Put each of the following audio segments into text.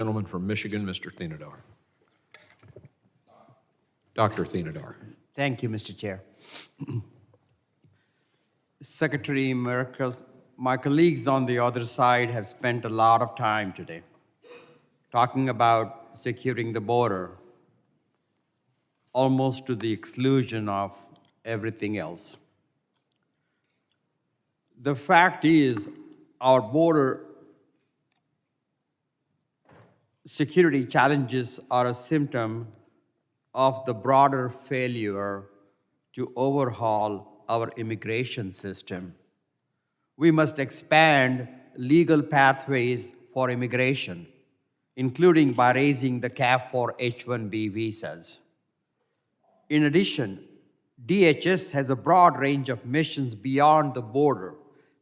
Gentleman from Michigan, Mr. Thanedar. Dr. Thanedar. Thank you, Mr. Chair. Secretary Mayorkas, my colleagues on the other side have spent a lot of time today talking about securing the border, almost to the exclusion of everything else. The fact is, our border security challenges are a symptom of the broader failure to overhaul our immigration system. We must expand legal pathways for immigration, including by raising the cap for H-1B visas. In addition, DHS has a broad range of missions beyond the border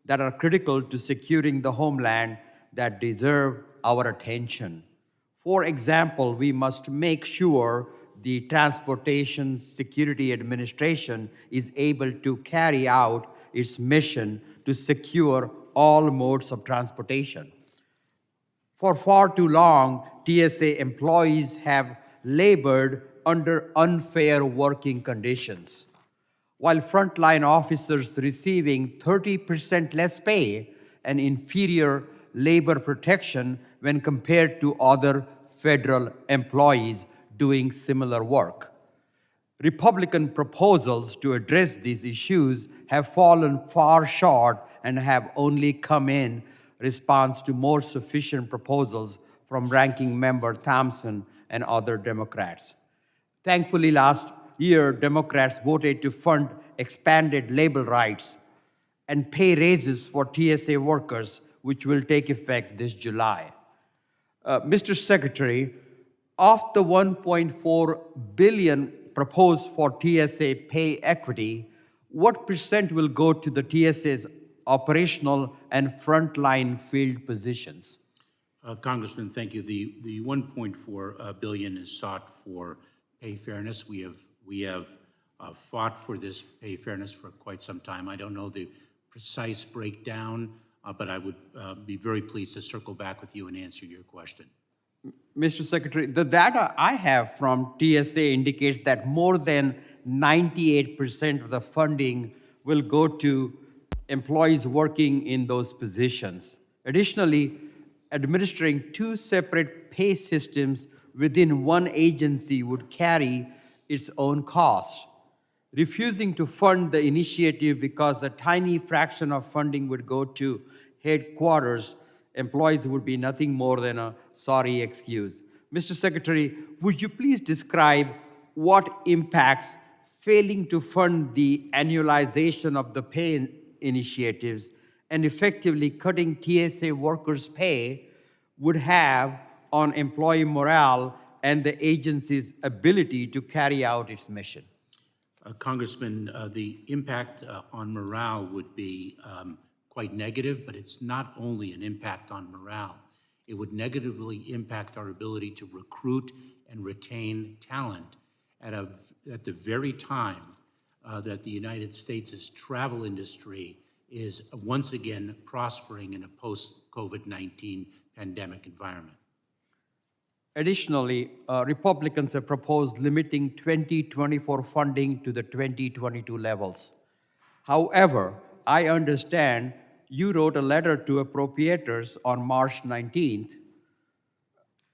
that are critical to securing the homeland that deserve our attention. For example, we must make sure the Transportation Security Administration is able to carry out its mission to secure all modes of transportation. For far too long, TSA employees have labored under unfair working conditions. While frontline officers receiving 30% less pay and inferior labor protection when compared to other federal employees doing similar work. Republican proposals to address these issues have fallen far short and have only come in response to more sufficient proposals from Ranking Member Thompson and other Democrats. Thankfully, last year, Democrats voted to fund expanded labor rights and pay raises for TSA workers, which will take effect this July. Mr. Secretary, of the $1.4 billion proposed for TSA pay equity, what percent will go to the TSA's operational and frontline field positions? Congressman, thank you. The $1.4 billion is sought for pay fairness. We have fought for this pay fairness for quite some time. I don't know the precise breakdown, but I would be very pleased to circle back with you and answer your question. Mr. Secretary, the data I have from TSA indicates that more than 98% of the funding will go to employees working in those positions. Additionally, administering two separate pay systems within one agency would carry its own costs. Refusing to fund the initiative because a tiny fraction of funding would go to headquarters employees would be nothing more than a sorry excuse. Mr. Secretary, would you please describe what impacts failing to fund the annualization of the pay initiatives and effectively cutting TSA workers' pay would have on employee morale and the agency's ability to carry out its mission? Congressman, the impact on morale would be quite negative, but it's not only an impact on morale. It would negatively impact our ability to recruit and retain talent at the very time that the United States' travel industry is once again prospering in a post-COVID-19 pandemic environment. Additionally, Republicans have proposed limiting 2024 funding to the 2022 levels. However, I understand you wrote a letter to appropriators on March 19th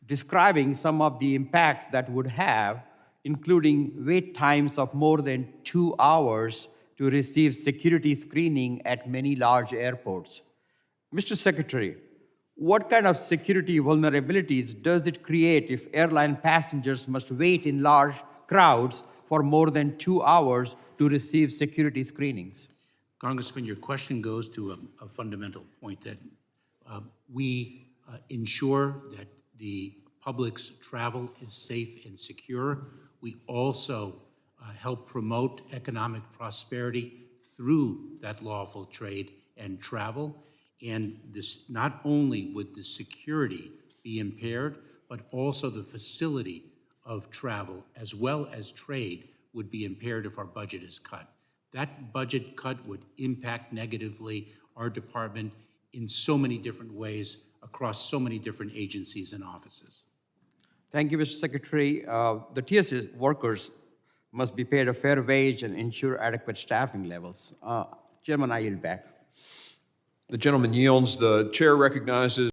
describing some of the impacts that would have, including wait times of more than 2 hours to receive security screening at many large airports. Mr. Secretary, what kind of security vulnerabilities does it create if airline passengers must wait in large crowds for more than 2 hours to receive security screenings? Congressman, your question goes to a fundamental point that we ensure that the public's travel is safe and secure. We also help promote economic prosperity through that lawful trade and travel. And this, not only would the security be impaired, but also the facility of travel as well as trade would be impaired if our budget is cut. That budget cut would impact negatively our department in so many different ways across so many different agencies and offices. Thank you, Mr. Secretary. The TSA workers must be paid a fair wage and ensure adequate staffing levels. Chairman, I yield back. The gentleman yields. The chair recognizes